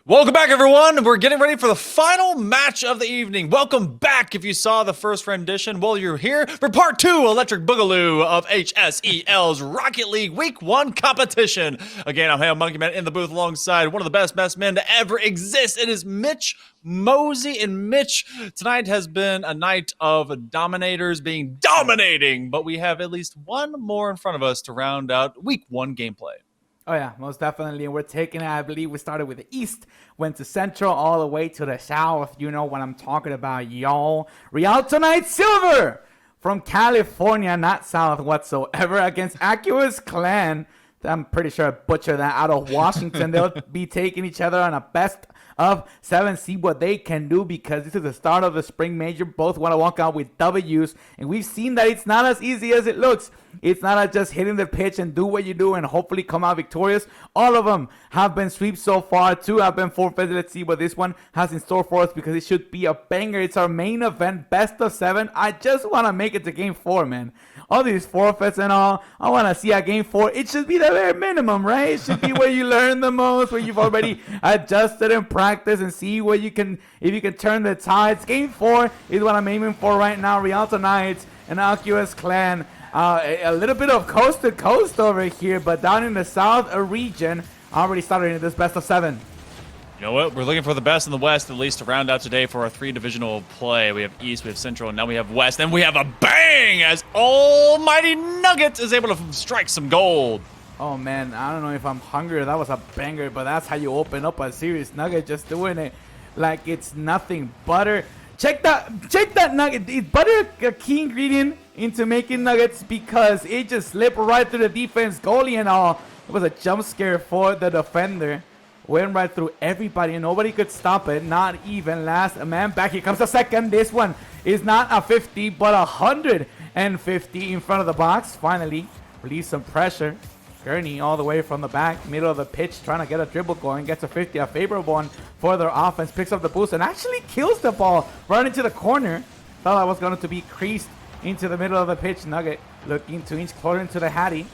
Welcome back, everyone. We're getting ready for the final match of the evening. Welcome back. If you saw the first rendition, well, you're here for part 2 Electric Boogaloo of HSEL's Rocket League Week 1 competition. Again, I'm Hail Monkey Man in the booth alongside one of the best men to ever exist. It is Mitch Mosey. And Mitch, tonight has been a night of dominators being dominating, but we have at least one more in front of us to round out Week 1 gameplay. Oh, yeah, most definitely. And we're taking it, I believe we started with the East, went to Central, all the way to the South. You know what I'm talking about, y'all. Rialto Knight Silver from California, not South whatsoever, against Aqueous Clan. I'm pretty sure I butchered that, out of Washington. They'll be taking each other on a best of 7. See what they can do, because this is the start of the spring major. Both want to walk out with W's, and we've seen that it's not as easy as it looks. It's not just hitting the pitch and do what you do and hopefully come out victorious. All of them have been sweeps so far. 2 have been forfeited. Let's see what this one has in store for us, because it should be a banger. It's our main event, best of 7. I just want to make it to game 4, man. All these forfeits and all, I want to see a game 4. It should be the bare minimum, right? It should be where you learn the most, where you've already adjusted in practice and see where you can, if you can turn the tides. Game 4 is what I'm aiming for right now. Rialto Knights and Aqueous Clan. A little bit of coast to coast over here, but down in the South region, already started in this best of 7. You know what? We're looking for the best in the West, at least to round out today for our 3-divisional play. We have East, we have Central, and now we have West. And we have a bang as Almighty Nugget is able to strike some gold. Oh, man, I don't know if I'm hungry. That was a banger, but that's how you open up a serious Nugget, just doing it like it's nothing. Butter. Check that nugget. Is butter a key ingredient into making nuggets? Because it just slipped right through the defense goalie and all. It was a jump scare for the defender. Went right through everybody and nobody could stop it. Not even last man back. Here comes the second. This one is not a 50 but 150 in front of the box. Finally release some pressure. Gurney all the way from the back, middle of the pitch, trying to get a dribble going. Gets a 50, a favorable one for their offense. Picks up the boost and actually kills the ball right into the corner. Thought that was going to be creased into the middle of the pitch. Nugget looking to inch closer into the Hattie.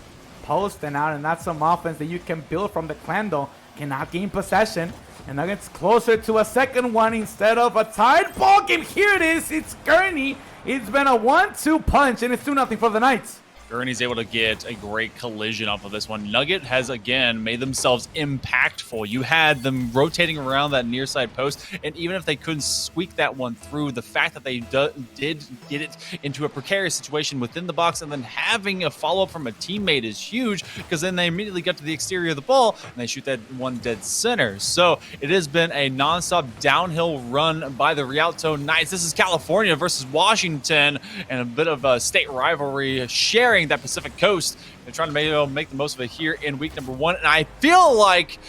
Posting out, and that's some offense that you can build from the Clan, though. Cannot gain possession. And Nuggets closer to a second one instead of a tied ball game. Here it is. It's Gurney. It's been a 1-2 punch, and it's 2-0 for the Knights. Gurney's able to get a great collision off of this one. Nugget has, again, made themselves impactful. You had them rotating around that near side post, and even if they couldn't squeak that one through, the fact that they did get it into a precarious situation within the box and then having a follow-up from a teammate is huge, because then they immediately get to the exterior of the ball, and they shoot that one dead center. So it has been a nonstop downhill run by the Rialto Knights. This is California versus Washington, and a bit of a state rivalry sharing that Pacific Coast. They're trying to make the most of it here in week number 1, and I feel like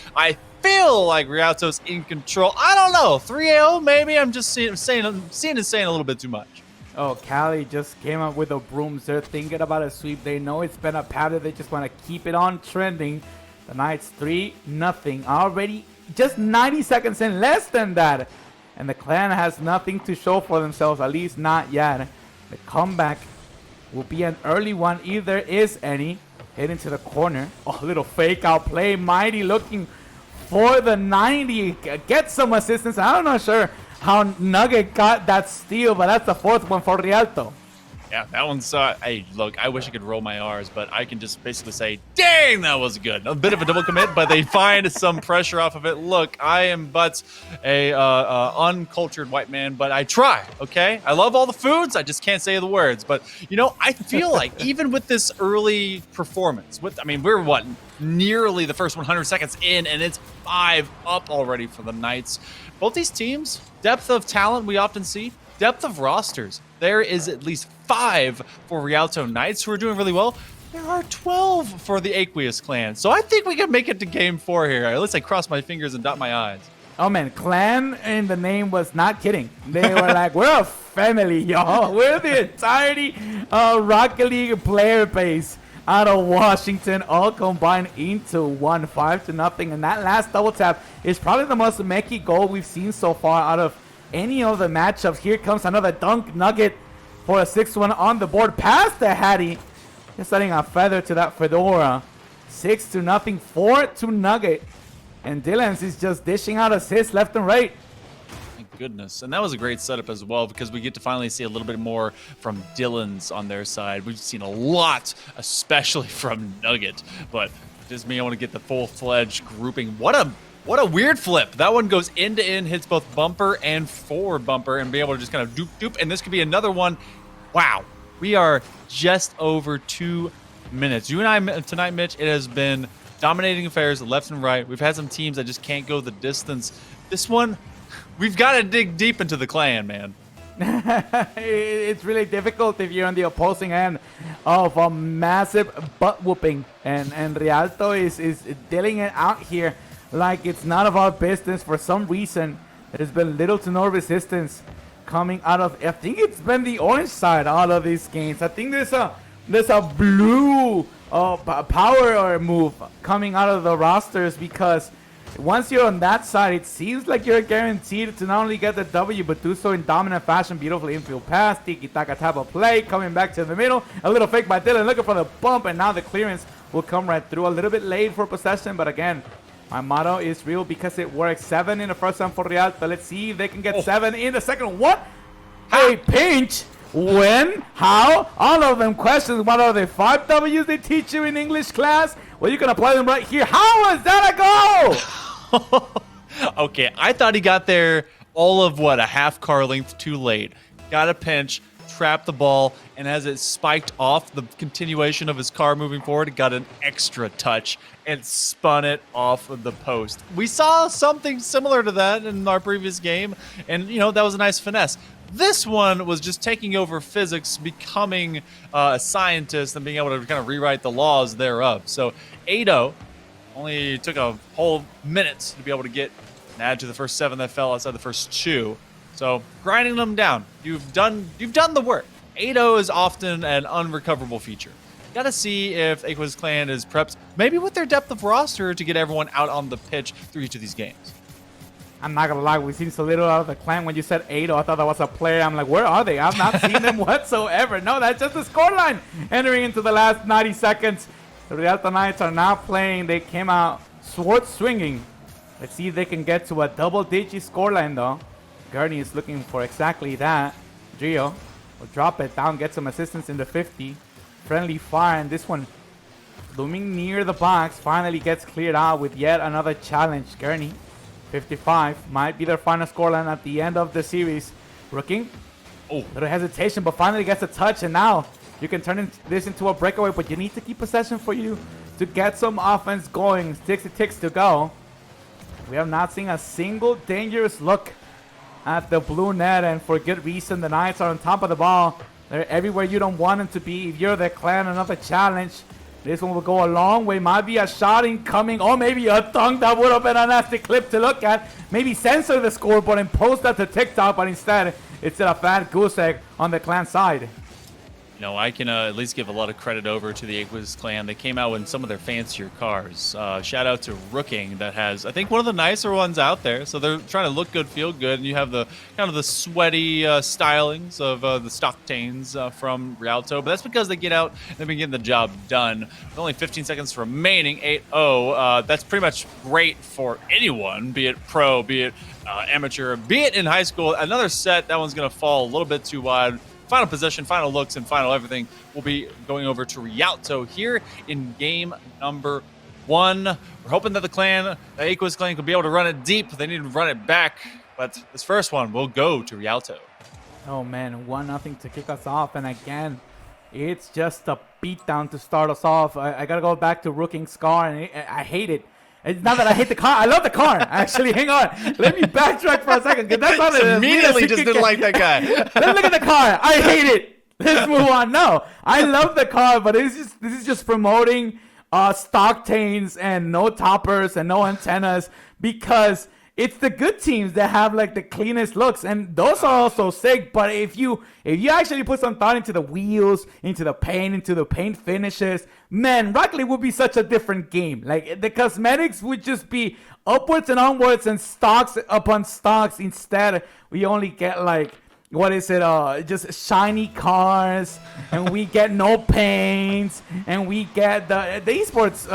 Rialto's in control. I don't know, 3-0 maybe. I'm just seeing and saying a little bit too much. Oh, Cali just came up with the brooms. They're thinking about a sweep. They know it's been a pattern. They just want to keep it on trending. The Knights 3-0 already, just 90 seconds in, less than that, and the Clan has nothing to show for themselves, at least not yet. The comeback will be an early one, if there is any. Head into the corner. Oh, little fake out play. Mighty looking for the 90. Get some assistance. I'm not sure how Nugget got that steal, but that's the 4th one for Rialto. Yeah, that one's, hey, look, I wish I could roll my R's, but I can just basically say, dang, that was good. A bit of a double commit, but they find some pressure off of it. Look, I am but a uncultured white man, but I try, okay? I love all the foods. I just can't say the words. But, you know, I feel like even with this early performance, we're, what, nearly the first 100 seconds in, and it's 5 up already for the Knights. Both these teams, depth of talent we often see, depth of rosters. There is at least 5 for Rialto Knights, who are doing really well. There are 12 for the Aqueous Clan. So I think we can make it to game 4 here. At least I cross my fingers and dot my I's. Oh, man, Clan in the name was not kidding. They were like, we're a family, y'all. We're the entirety of Rocket League player base out of Washington, all combined into one, 5-0. And that last double tap is probably the most mechie goal we've seen so far out of any of the matchups. Here comes another dunk. Nugget for a 6th one on the board past the Hattie. Just adding a feather to that fedora. 6-0, 4 to Nugget. And Dylan's is just dishing out assists left and right. My goodness. And that was a great setup as well, because we get to finally see a little bit more from Dylan's on their side. We've seen a lot, especially from Nugget, but just being able to get the full-fledged grouping. What a weird flip. That one goes end to end, hits both bumper and forward bumper, and be able to just kind of doop. And this could be another one. Wow. We are just over 2 minutes. You and I tonight, Mitch, it has been dominating affairs left and right. We've had some teams that just can't go the distance. This one, we've got to dig deep into the clan, man. It's really difficult if you're on the opposing end of a massive butt whooping, and Rialto is dealing it out here like it's none of our business. For some reason, there's been little to no resistance coming out of, I think it's been the orange side out of these games. I think there's a blue power move coming out of the rosters, because once you're on that side, it seems like you're guaranteed to not only get the W, but do so in dominant fashion. Beautiful infield pass, tiki-taka type of play, coming back to the middle. A little fake by Dylan, looking for the bump, and now the clearance will come right through. A little bit late for possession, but again, my motto is real because it works. 7 in the first one for Rialto. Let's see if they can get 7 in the second. What? Hey, pinch. When? How? All of them questions. What are the 5 W's they teach you in English class? Well, you can apply them right here. How was that a goal? Okay, I thought he got there all of a half car length too late. Got a pinch, trapped the ball, and as it spiked off the continuation of his car moving forward, it got an extra touch and spun it off of the post. We saw something similar to that in our previous game, and that was a nice finesse. This one was just taking over physics, becoming a scientist, and being able to kind of rewrite the laws thereof. So 8-0 only took a whole minute to be able to get and add to the first 7 that fell outside the first 2. So grinding them down. You've done the work. 8-0 is often an unrecoverable feature. Got to see if Aqueous Clan is prepped, maybe with their depth of roster, to get everyone out on the pitch through each of these games. I'm not gonna lie, we've seen so little out of the clan. When you said 8-0, I thought that was a player. I'm like, where are they? I've not seen them whatsoever. No, that's just the scoreline entering into the last 90 seconds. The Rialto Knights are now playing. They came out sword swinging. Let's see if they can get to a double-digit scoreline, though. Gurney is looking for exactly that. Gio will drop it down, get some assistance in the 50. Friendly fire, and this one looming near the box finally gets cleared out with yet another challenge. Gurney, 55, might be their final scoreline at the end of the series. Rooking, little hesitation, but finally gets a touch, and now you can turn this into a breakaway, but you need to keep possession for you to get some offense going. 60 ticks to go. We have not seen a single dangerous look at the blue net, and for good reason. The Knights are on top of the ball. They're everywhere you don't want them to be. If you're the clan, another challenge. This one will go a long way. Might be a shot incoming, or maybe a dunk. That would have been a nasty clip to look at. Maybe censor the scoreboard and post that to TikTok, but instead, it's a fat goose egg on the clan side. I can at least give a lot of credit over to the Aqueous Clan. They came out with some of their fancier cars. Shout out to Rooking, that has, I think, one of the nicer ones out there. So they're trying to look good, feel good, and you have the kind of the sweaty stylings of the Stocktanes from Rialto. But that's because they get out and they've been getting the job done. With only 15 seconds remaining, 8-0. That's pretty much great for anyone, be it pro, be it amateur, be it in high school. Another set, that one's going to fall a little bit too wide. Final possession, final looks, and final everything will be going over to Rialto here in game number 1. We're hoping that the Aqueous Clan, could be able to run it deep. They need to run it back, but this first one will go to Rialto. Oh man, 1-0 to kick us off, and again, it's just a beatdown to start us off. I gotta go back to Rooking's car, and I hate it. It's not that I hate the car. I love the car. Actually, hang on. Let me backtrack for a second, because that's not immediately just didn't like that guy. Let's look at the car. I hate it. Let's move on. No, I love the car, but this is just promoting Stocktanes and no toppers and no antennas, because it's the good teams that have like the cleanest looks, and those are also sick. But if you actually put some thought into the wheels, into the paint finishes, man, Rocket League would be such a different game. Like, the cosmetics would just be upwards and onwards and stocks upon stocks. Instead, we only get like what is it? Just shiny cars, and we get no paints, and we get the esports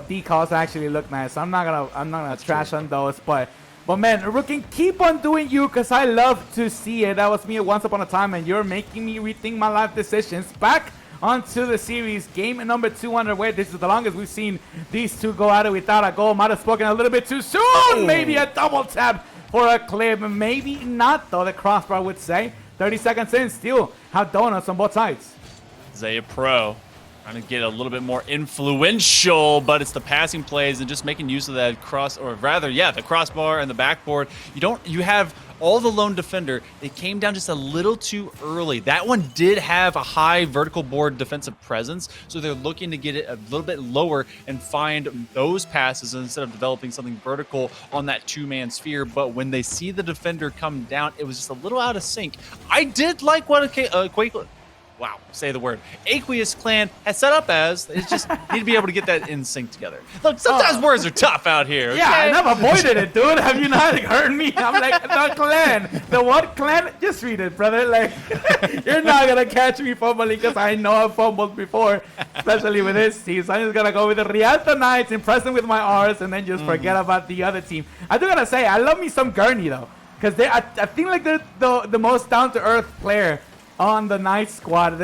decals actually look nice. I'm not gonna trash on those, but man, Rookie, keep on doing you, because I love to see it. That was me once upon a time, and you're making me rethink my life decisions. Back onto the series, game number 2 underway. This is the longest we've seen these two go at it without a goal. Might have spoken a little bit too soon. Maybe a double tap for a clip, maybe not though, the crossbar would say. 30 seconds in, still have donuts on both sides. Zaya Pro trying to get a little bit more influential, but it's the passing plays and just making use of that the crossbar and the backboard. You have all the lone defender. They came down just a little too early. That one did have a high vertical board defensive presence, so they're looking to get it a little bit lower and find those passes instead of developing something vertical on that two-man sphere. But when they see the defender come down, it was just a little out of sync. I did like what Aqueous clan has set up as. It's just need to be able to get that in sync together. Look, sometimes words are tough out here. Okay? Yeah, I've avoided it, dude. Have you not heard me? I'm like, the clan. The what clan? Just read it, brother. Like, you're not going to catch me fumbling, because I know I've fumbled before, especially with this team. So I'm just going to go with the Rialto Knights, impress them with my R's, and then just forget about the other team. I do got to say, I love me some Gurney, though, because I think like they're the most down-to-earth player on the Knight squad.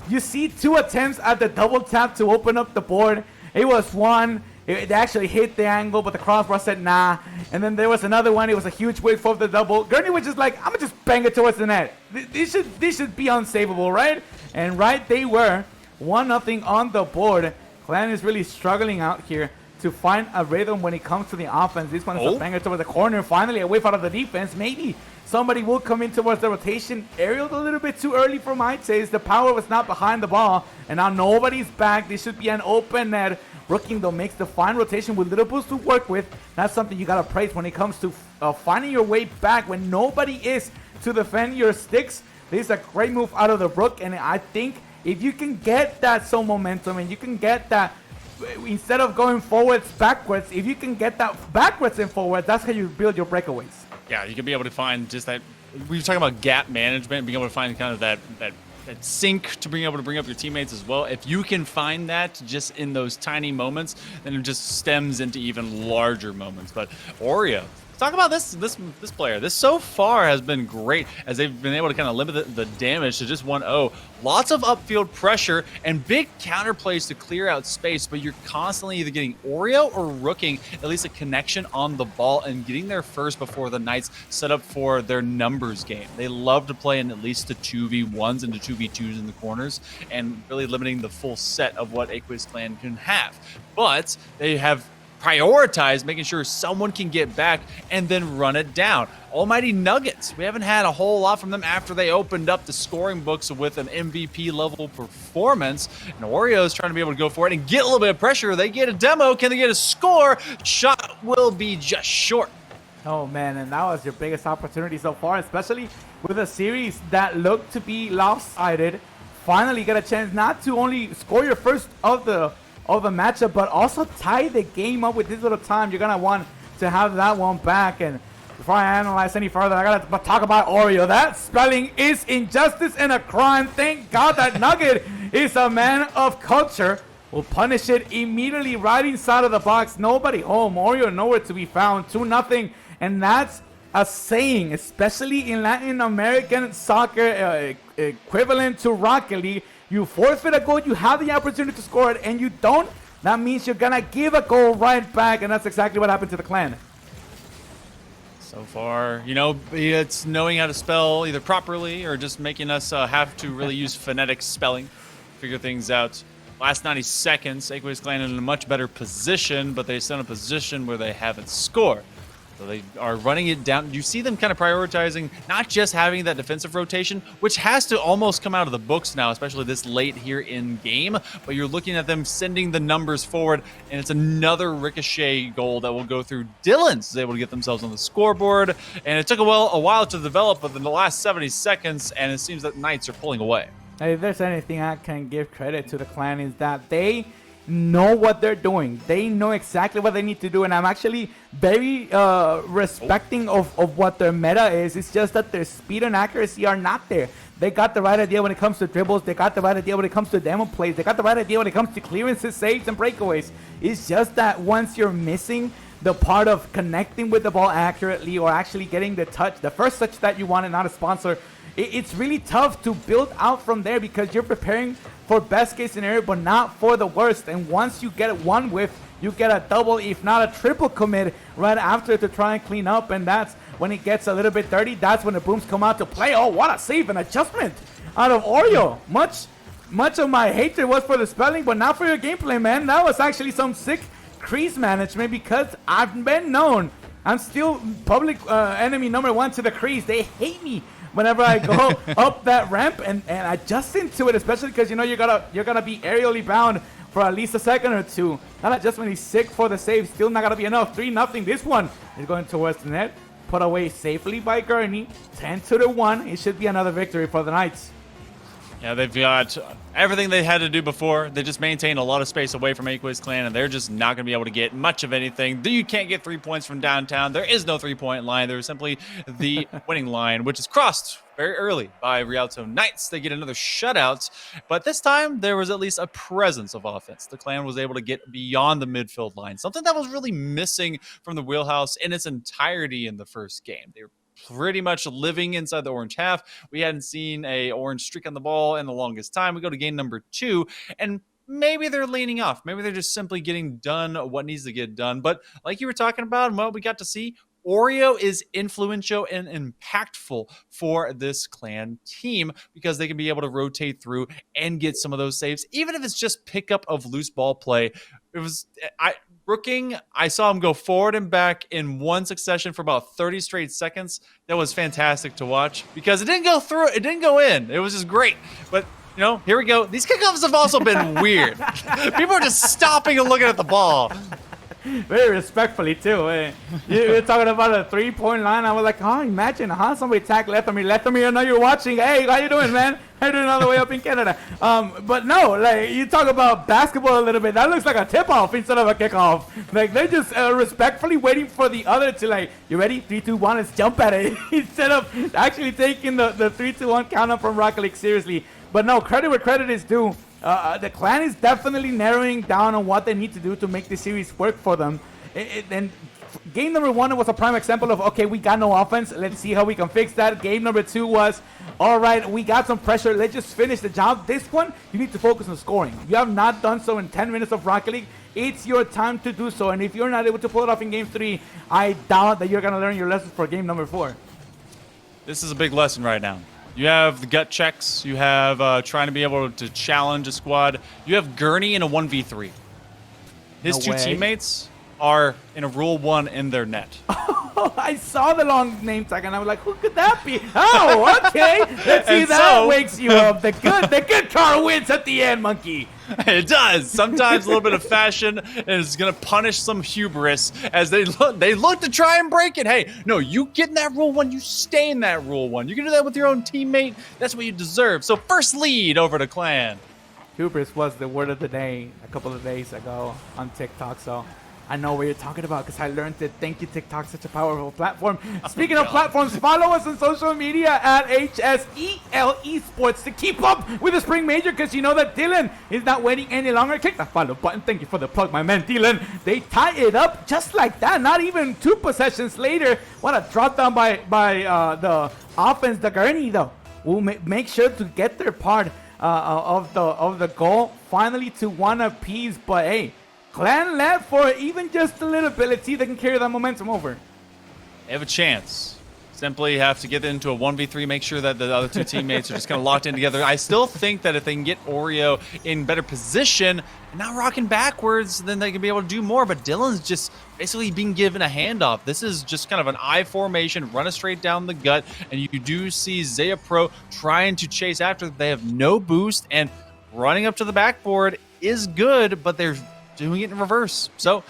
You see 2 attempts at the double tap to open up the board. It was one. It actually hit the angle, but the crossbar said nah. And then there was another one. It was a huge wait for the double. Gurney was just like, I'm going to just bang it towards the net. This should be unsavable, right? And right they were. 1-0 on the board. Clan is really struggling out here to find a rhythm when it comes to the offense. This one is a banger towards the corner. Finally, away out of the defense. Maybe somebody will come in towards the rotation. Aerialed a little bit too early for my taste. The power was not behind the ball. And now nobody's back. This should be an open net. Rookie, though, makes the fine rotation with little boost to work with. That's something you got to praise when it comes to finding your way back when nobody is to defend your sticks. This is a great move out of the Rook. And I think if you can get that some momentum and you can get that, instead of going forwards, backwards, if you can get that backwards and forwards, that's how you build your breakaways. Yeah, you can be able to find just that. We were talking about gap management, being able to find kind of that sync to being able to bring up your teammates as well. If you can find that just in those tiny moments, then it just stems into even larger moments. But Oreo, talk about this player. This so far has been great as they've been able to kind of limit the damage to just 1-0. Lots of upfield pressure and big counter plays to clear out space, but you're constantly either getting Oreo or Rooking at least a connection on the ball and getting there first before the Knights set up for their numbers game. They love to play in at least the 2v1s and the 2v2s in the corners and really limiting the full set of what Aqueous Clan can have. But they have prioritize making sure someone can get back and then run it down. Almighty Nuggets, we haven't had a whole lot from them after they opened up the scoring books with an MVP level performance. And Oreo's trying to be able to go for it and get a little bit of pressure. They get a demo. Can they get a score? Shot will be just short. Oh man, and that was your biggest opportunity so far, especially with a series that looked to be lopsided. Finally get a chance not to only score your first of the matchup, but also tie the game up with this little time. You're gonna want to have that one back. And before I analyze any further, I gotta talk about Oreo. That spelling is injustice and a crime. Thank God that Nugget is a man of culture. Will punish it immediately right inside of the box. Nobody home. Oreo nowhere to be found. 2-0, and that's a saying, especially in Latin American soccer, equivalent to Rocket League. You forfeit a goal, you have the opportunity to score it, and you don't. That means you're gonna give a goal right back, and that's exactly what happened to the Clan. So far, you know, it's knowing how to spell either properly or just making us have to really use phonetic spelling, figure things out. Last 90 seconds, Aqueous Clan in a much better position, but they're still in a position where they haven't scored. So they are running it down. You see them kind of prioritizing not just having that defensive rotation, which has to almost come out of the books now, especially this late here in game, but you're looking at them sending the numbers forward, and it's another ricochet goal that will go through. Dylan's able to get themselves on the scoreboard, and it took a while to develop, but in the last 70 seconds, and it seems that Knights are pulling away. If there's anything I can give credit to the Clan is that they know what they're doing. They know exactly what they need to do, and I'm actually very respecting of what their meta is. It's just that their speed and accuracy are not there. They got the right idea when it comes to dribbles. They got the right idea when it comes to demo plays. They got the right idea when it comes to clearances, saves, and breakaways. It's just that once you're missing the part of connecting with the ball accurately or actually getting the touch, the first touch that you want and not a sponsor, it's really tough to build out from there because you're preparing for best case scenario, but not for the worst. And once you get one whiff, you get a double, if not a triple commit right after to try and clean up. And that's when it gets a little bit dirty. That's when the booms come out to play. Oh, what a save and adjustment out of Oreo. Much of my hatred was for the spelling, but not for your gameplay, man. That was actually some sick crease management because I've been known. I'm still public enemy number 1 to the crease. They hate me whenever I go up that ramp and adjust into it, especially because you know you're gonna be aerially bound for at least a second or two. That adjustment is sick for the save. Still not gonna be enough. 3-0. This one is going towards the net. Put away safely by Gurney. 10-1. It should be another victory for the Knights. Yeah, they've got everything they had to do before. They just maintained a lot of space away from Aqueous Clan, and they're just not going to be able to get much of anything. You can't get 3 points from downtown. There is no 3-point line. There is simply the winning line, which is crossed very early by Rialto Knights. They get another shutout, but this time there was at least a presence of offense. The Clan was able to get beyond the midfield line, something that was really missing from the wheelhouse in its entirety in the first game. They were pretty much living inside the orange half. We hadn't seen a orange streak on the ball in the longest time. We go to game number 2, and maybe they're leaning off. Maybe they're just simply getting done what needs to get done. But like you were talking about and what we got to see, Oreo is influential and impactful for this Clan team because they can be able to rotate through and get some of those saves, even if it's just pickup of loose ball play. Brooking, I saw him go forward and back in one succession for about 30 straight seconds. That was fantastic to watch because it didn't go through, it didn't go in. It was just great. But, you know, here we go. These kickoffs have also been weird. People are just stopping and looking at the ball. Very respectfully, too. You're talking about a 3-point line. I was like, imagine, somebody attack left of me. I know you're watching. Hey, how you doing, man? How you doing all the way up in Canada? But no, like, you talk about basketball a little bit. That looks like a tip-off instead of a kickoff. Like, they're just respectfully waiting for the other to, like, you ready? 3, 2, 1, let's jump at it. Instead of actually taking the 3, 2, 1 count-up from Rocket League seriously. But no, credit where credit is due. The Clan is definitely narrowing down on what they need to do to make the series work for them. And game number 1 was a prime example of, okay, we got no offense. Let's see how we can fix that. Game number 2 was, all right, we got some pressure. Let's just finish the job. This one, you need to focus on scoring. You have not done so in 10 minutes of Rocket League. It's your time to do so. And if you're not able to pull it off in game 3, I doubt that you're going to learn your lessons for game number 4. This is a big lesson right now. You have the gut checks. You have trying to be able to challenge a squad. You have Gurney in a 1v3. His two teammates are in a Rule 1 in their net. I saw the long name tag and I was like, who could that be? Oh, okay. Let's see that wakes you up. The good car wins at the end, monkey. It does. Sometimes a little bit of fashion is going to punish some hubris as they look to try and break it. Hey, no, you get in that Rule 1. You stay in that Rule 1. You can do that with your own teammate. That's what you deserve. So first lead over to Clan. Hubris was the word of the day a couple of days ago on TikTok. So I know what you're talking about because I learned it. Thank you, TikTok, such a powerful platform. Speaking of platforms, follow us on social media at HSEL Esports to keep up with the Spring Major because you know that Dylan is not waiting any longer. Click that follow button. Thank you for the plug, my man, Dylan. They tie it up just like that. Not even 2 possessions later. What a drop down by the offense. The Gurney, though, will make sure to get their part of the goal. Finally to 1 apiece, but hey, Clan led for even just a little bit. Let's see if they can carry that momentum over. They have a chance. Simply have to get into a 1v3, make sure that the other 2 teammates are just kind of locked in together. I still think that if they can get Oreo in better position and not rocking backwards, then they can be able to do more. But Dylan's just basically being given a handoff. This is just kind of an I formation, run it straight down the gut. And you do see Zaya Pro trying to chase after. They have no boost, and running up to the backboard is good, but they're doing it in reverse. So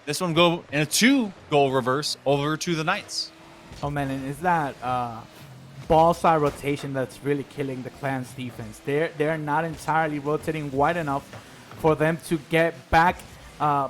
this one go in a 2-goal reverse over to the Knights. Oh man, and is that ball side rotation that's really killing the Clan's defense? They're not entirely rotating wide enough for them to get back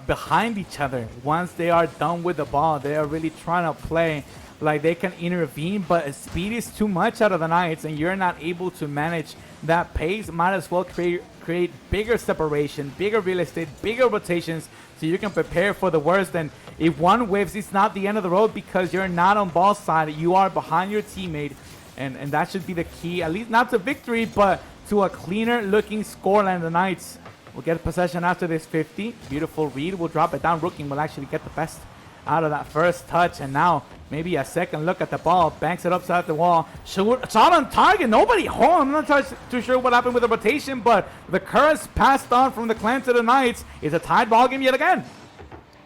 behind each other. Once they are done with the ball, they are really trying to play like they can intervene, but speed is too much out of the Knights, and you're not able to manage that pace. Might as well create bigger separation, bigger real estate, bigger rotations, so you can prepare for the worst. And if one whiffs, it's not the end of the road because you're not on ball side. You are behind your teammate, and that should be the key, at least not to victory, but to a cleaner looking scoreline. The Knights will get possession after this 50. Beautiful read. Will drop it down. Rookie will actually get the best out of that first touch, and now maybe a second look at the ball, banks it upside the wall, shot on target, nobody home. I'm not too sure what happened with the rotation, but the curse passed on from the Clan to the Knights. It's a tied ball game yet again.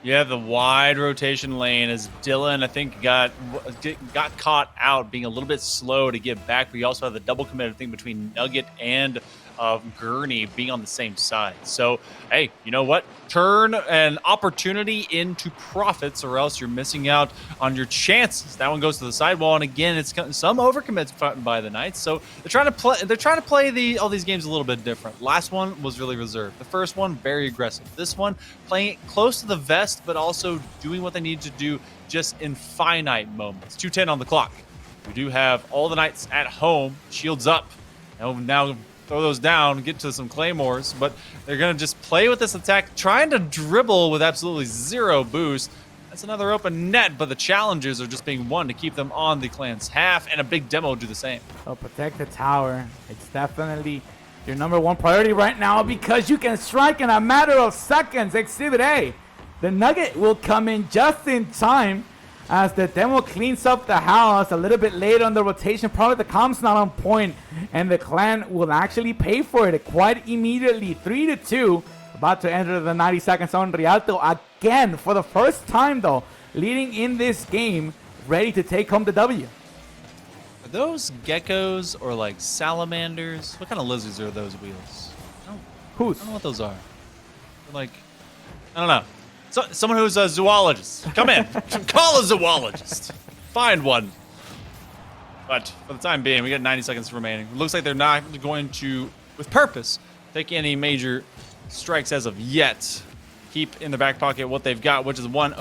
Yeah, the wide rotation lane as Dylan, I think, got caught out being a little bit slow to get back. We also have the double commit thing between Nugget and Gurney being on the same side. So, hey, you know what? Turn an opportunity into profits, or else you're missing out on your chances. That one goes to the sidewall, and again, it's some overcommits by the Knights. So they're trying to play all these games a little bit different. Last one was really reserved. The first one very aggressive. This one playing it close to the vest, but also doing what they need to do just in finite moments. 2:10 on the clock. We do have all the Knights at home, shields up. Now throw those down, get to some claymores, but they're going to just play with this attack, trying to dribble with absolutely zero boost. That's another open net, but the challenges are just being won to keep them on the Clan's half, and a big demo do the same. So protect the tower. It's definitely your number one priority right now because you can strike in a matter of seconds. Exhibit A. The Nugget will come in just in time as the demo cleans up the house a little bit late on the rotation. Probably the comp's not on point, and the Clan will actually pay for it quite immediately. 3-2, about to enter the 90 seconds on Rialto again for the first time, though, leading in this game, ready to take home the W. Are those geckos or like salamanders? What kind of lizards are those wheels? I don't know what those are. They're like, I don't know. So, someone who's a zoologist. Come in. Call a zoologist. Find one. But for the time being, we got 90 seconds remaining. It looks like they're not going to, with purpose, take any major strikes as of yet. Keep in the back pocket what they've got, which is one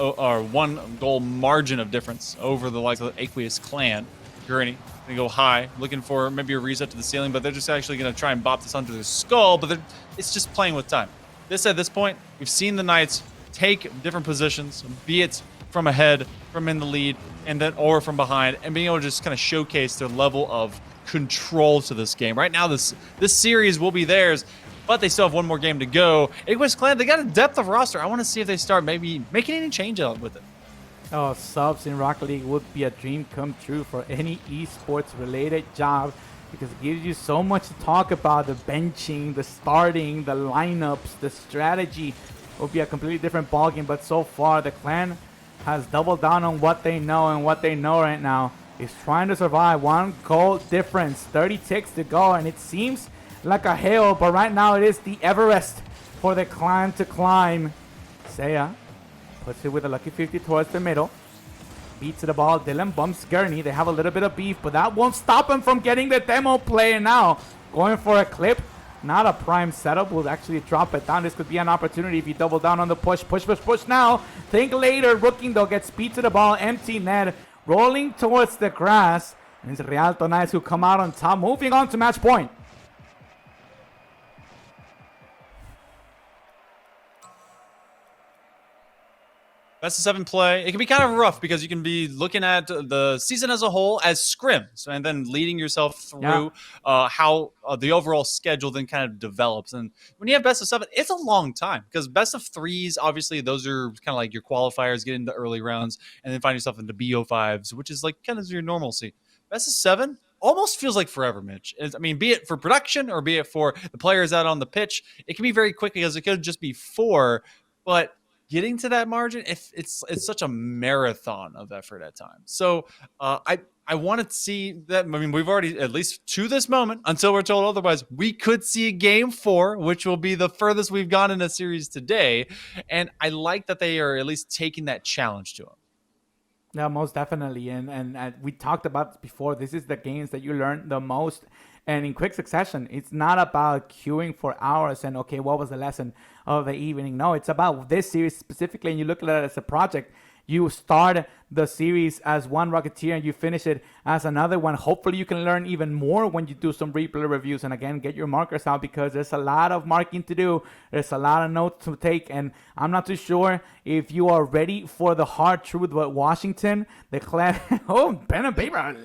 goal margin of difference over the likes of the Aqueous clan. Gurney gonna go high, looking for maybe a reset to the ceiling, but they're just actually gonna try and bop this under their skull. But it's just playing with time. At this point, we've seen the Knights take different positions, be it from ahead, from in the lead, and then or from behind, and being able to just kind of showcase their level of control to this game. Right now, this series will be theirs, but they still have one more game to go. Aqueous Clan, they got a depth of roster. I want to see if they start maybe making any change out with it. Oh, subs in Rocket League would be a dream come true for any esports related job because it gives you so much to talk about. The benching, the starting, the lineups, the strategy will be a completely different ballgame. But so far, the Clan has doubled down on what they know, and what they know right now is trying to survive. 1 goal difference, 30 ticks to go, and it seems like a hill, but right now it is the Everest for the Clan to climb. Seiya puts it with a lucky 50 towards the middle. Beats the ball. Dylan bumps Gurney. They have a little bit of beef, but that won't stop him from getting the demo play. And now going for a clip. Not a prime setup. Will actually drop it down. This could be an opportunity if you double down on the push. Push now. Think later. Rookie though gets speed to the ball. Empty net. Rolling towards the grass. And it's Rialto Knights who come out on top. Moving on to match point. Best of 7 play. It can be kind of rough because you can be looking at the season as a whole as scrims and then leading yourself through how the overall schedule then kind of develops. And when you have best of 7, it's a long time because best of 3s, obviously, those are kind of like your qualifiers, get into early rounds, and then find yourself into BO5s, which is like kind of your normalcy. Best of 7 almost feels like forever, Mitch. I mean, be it for production or be it for the players out on the pitch, it can be very quick because it could just be 4, but getting to that margin, if it's such a marathon of effort at times. So I want to see that. I mean, we've already, at least to this moment, until we're told otherwise, we could see a game 4, which will be the furthest we've gone in a series today. And I like that they are at least taking that challenge to them. Yeah, most definitely. And we talked about before, this is the games that you learn the most and in quick succession. It's not about queuing for hours and, okay, what was the lesson of the evening? No, it's about this series specifically. And you look at it as a project. You start the series as one Rocketeer and you finish it as another one. Hopefully you can learn even more when you do some replay reviews. And again, get your markers out because there's a lot of marking to do. There's a lot of notes to take. And I'm not too sure if you are ready for the hard truth, but Washington, the clan, oh, pen and paper,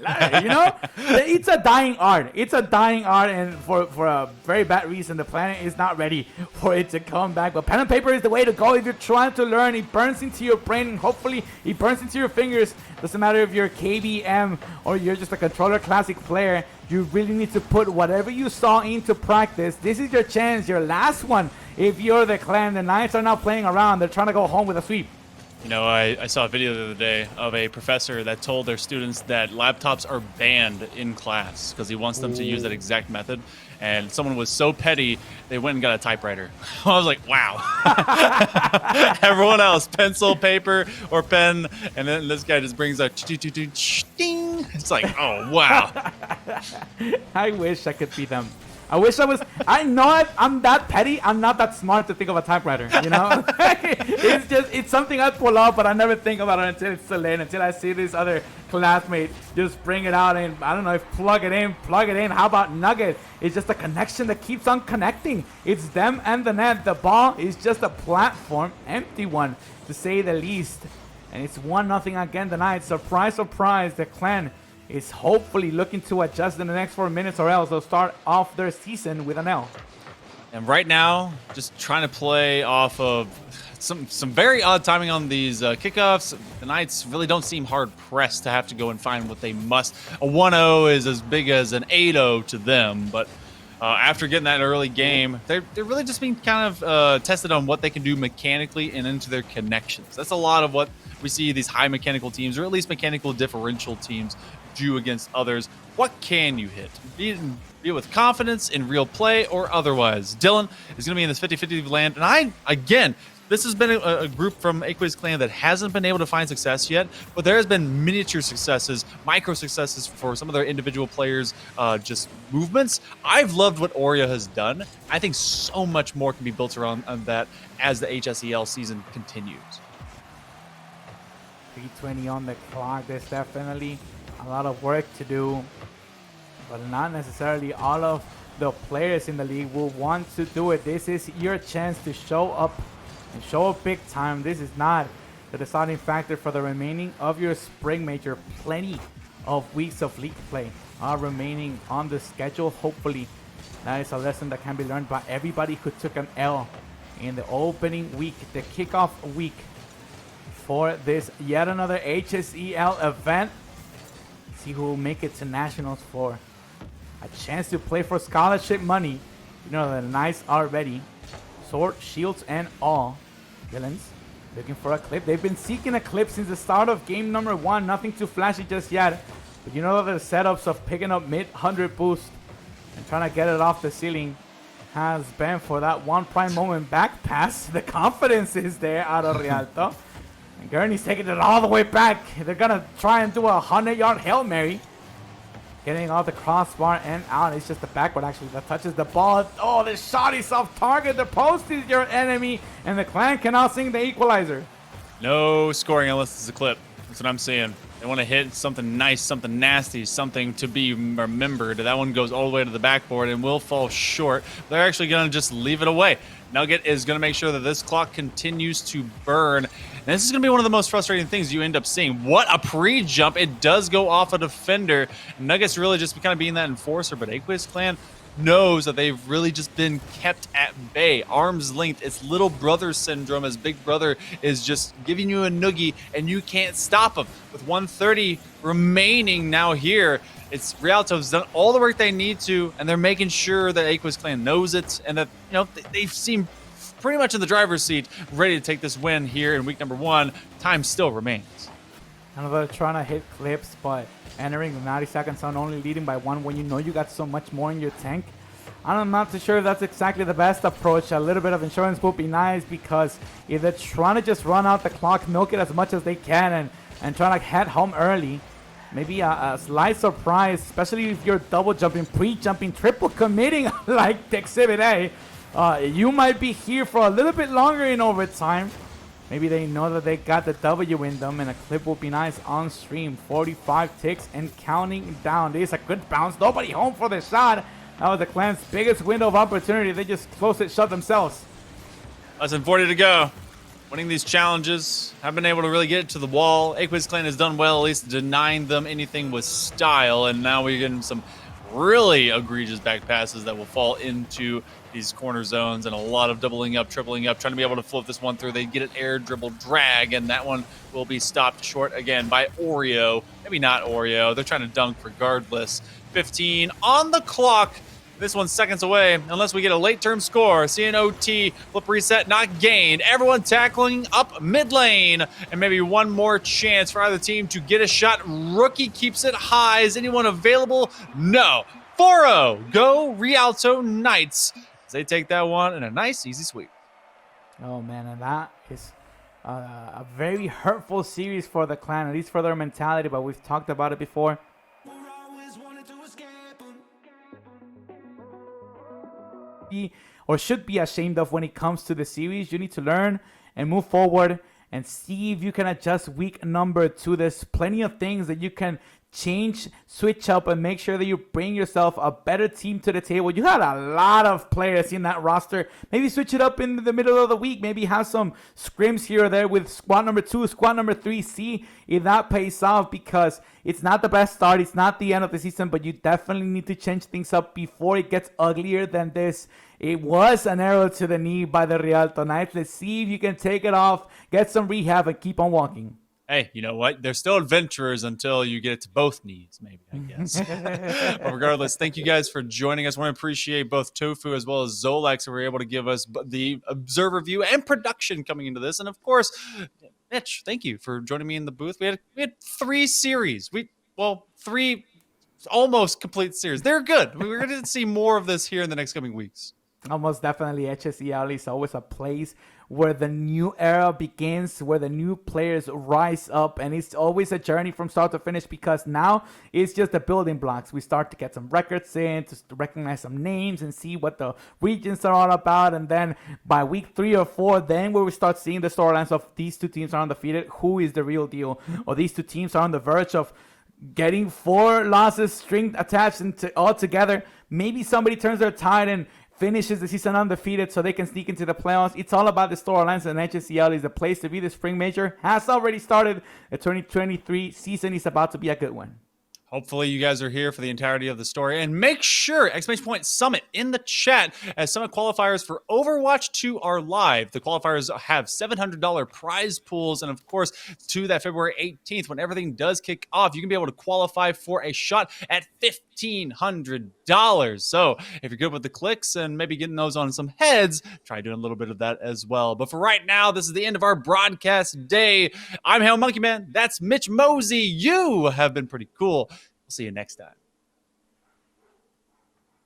you know, it's a dying art. It's a dying art, and for a very bad reason. The planet is not ready for it to come back. But pen and paper is the way to go if you're trying to learn. It burns into your brain, and hopefully it burns into your fingers. Doesn't matter if you're KBM or you're just a controller classic player. You really need to put whatever you saw into practice. This is your chance, your last one. If you're the clan, the Knights are not playing around. They're trying to go home with a sweep. You know, I saw a video the other day of a professor that told their students that laptops are banned in class because he wants them to use that exact method. And someone was so petty, they went and got a typewriter. I was like, wow. Everyone else, pencil, paper, or pen. And then this guy just brings a ding. It's like, oh, wow. I wish I could be them. I wish I was. I know I'm that petty. I'm not that smart to think of a typewriter. You know, it's something I pull out, but I never think about it until it's too late. Until I see this other classmate just bring it out and I don't know if plug it in. How about Nugget? It's just a connection that keeps on connecting. It's them and the net. The ball is just a platform, empty one to say the least. And it's 1-0 again tonight. Surprise, surprise. The clan is hopefully looking to adjust in the next 4 minutes, or else they'll start off their season with an L. And right now, just trying to play off of some very odd timing on these kickoffs. The Knights really don't seem hard-pressed to have to go and find what they must. A 1-0 is as big as an 8-0 to them, but after getting that early game, they're really just being kind of tested on what they can do mechanically and into their connections. That's a lot of what we see these high mechanical teams, or at least mechanical differential teams, do against others. What can you hit? Be it with confidence in real play or otherwise. Dylan is going to be in this 50-50 land. And this has been a group from Aqueous clan that hasn't been able to find success yet, but there has been miniature successes, micro successes for some of their individual players, just movements. I've loved what Oreo has done. I think so much more can be built around that as the HSEL season continues. 3:20 on the clock. There's definitely a lot of work to do, but not necessarily all of the players in the league will want to do it. This is your chance to show up and show up big time. This is not the deciding factor for the remaining of your spring major. Plenty of weeks of league play are remaining on the schedule. Hopefully that is a lesson that can be learned by everybody who took an L in the opening week, the kickoff week for this yet another HSEL event. See who will make it to nationals for a chance to play for scholarship money. You know, the Knights are ready. Sword, shields, and all. Villains looking for a clip. They've been seeking a clip since the start of game number 1. Nothing too flashy just yet. But you know the setups of picking up mid-100 boost and trying to get it off the ceiling has been for that one prime moment back pass. The confidence is there out of Rialto. And Gurney's taking it all the way back. They're going to try and do a 100-yard Hail Mary. Getting off the crossbar and out. It's just the backward, actually, that touches the ball. Oh, the shot is off target. The post is your enemy. And the clan cannot sing the equalizer. No scoring unless it's a clip. That's what I'm seeing. They want to hit something nice, something nasty, something to be remembered. That one goes all the way to the backboard and will fall short. They're actually going to just leave it away. Nugget is going to make sure that this clock continues to burn. And this is going to be one of the most frustrating things you end up seeing. What a pre-jump. It does go off a defender. Nugget's really just kind of being that enforcer, but Aqueous clan knows that they've really just been kept at bay, arm's length. It's little brother syndrome, as big brother is just giving you a noogie and you can't stop him. With 1:30 remaining now here, it's Rialto's done all the work they need to, and they're making sure that Aqueous clan knows it, and that, you know, they seem pretty much in the driver's seat, ready to take this win here in week number 1. Time still remains. I know they're trying to hit clips, but entering the 90 seconds on, only leading by 1 when you know you got so much more in your tank. I'm not too sure if that's exactly the best approach. A little bit of insurance would be nice, because if they're trying to just run out the clock, milk it as much as they can, and and trying to head home early. Maybe a slight surprise, especially if you're double jumping, pre-jumping, triple committing like the Exhibit A. You might be here for a little bit longer in overtime. Maybe they know that they got the W in them, and a clip will be nice on stream. 45 ticks and counting down. This is a good bounce. Nobody home for the shot. That was the Clan's biggest window of opportunity. They just closed it shut themselves. Less than 40 to go. Winning these challenges, have been able to really get it to the wall. Aqueous Clan has done well, at least denying them anything with style, and now we're getting some really egregious back passes that will fall into these corner zones, and a lot of doubling up, tripling up, trying to be able to float this one through. They get an air dribble drag, and that one will be stopped short again by Oreo. Maybe not Oreo. They're trying to dunk regardless. 15 on the clock. This one's seconds away, unless we get a late-term score. CNOT, flip reset, not gained. Everyone tackling up mid lane, and maybe one more chance for either team to get a shot. Rookie keeps it high. Is anyone available? No. 4-0, go Rialto Knights. As they take that one in a nice, easy sweep. Oh, man, and that is a very hurtful series for the Clan, at least for their mentality, but we've talked about it before. Or should be ashamed of when it comes to the series. You need to learn and move forward and see if you can adjust week number 2. There's plenty of things that you can change, switch up, and make sure that you bring yourself a better team to the table. You had a lot of players in that roster. Maybe switch it up in the middle of the week. Maybe have some scrims here or there with squad number 2, squad number 3. See if that pays off, because it's not the best start. It's not the end of the season, but you definitely need to change things up before it gets uglier than this. It was an arrow to the knee by the Rialto Knights. Let's see if you can take it off, get some rehab, and keep on walking. Hey, you know what? They're still adventurers until you get it to both knees, maybe, I guess. But regardless, thank you guys for joining us. I want to appreciate both Tofu as well as Zolex, who were able to give us the observer view and production coming into this. And of course, Mitch, thank you for joining me in the booth. We had 3 series. 3 almost complete series. They're good. We're going to see more of this here in the next coming weeks. Almost definitely. HSEL is always a place where the new era begins, where the new players rise up, and it's always a journey from start to finish, because now it's just the building blocks. We start to get some records in, to recognize some names and see what the regions are all about, and then by week 3 or 4, then where we start seeing the storylines of these 2 teams are undefeated, who is the real deal, or these 2 teams are on the verge of getting 4 losses string attached into all together. Maybe somebody turns their tide and finishes the season undefeated so they can sneak into the playoffs. It's all about the storylines, and HSEL is the place to be. The spring major has already started. The 2023 season is about to be a good one. Hopefully you guys are here for the entirety of the story. And make sure, !Summit in the chat, as Summit qualifiers for Overwatch 2 are live. The qualifiers have $700 prize pools. And of course, to that February 18th, when everything does kick off, you can be able to qualify for a shot at $1,500. So if you're good with the clicks and maybe getting those on some heads, try doing a little bit of that as well. But for right now, this is the end of our broadcast day. I'm Hail Monkey Man. That's Mitch Mosey. You have been pretty cool. We'll see you next time.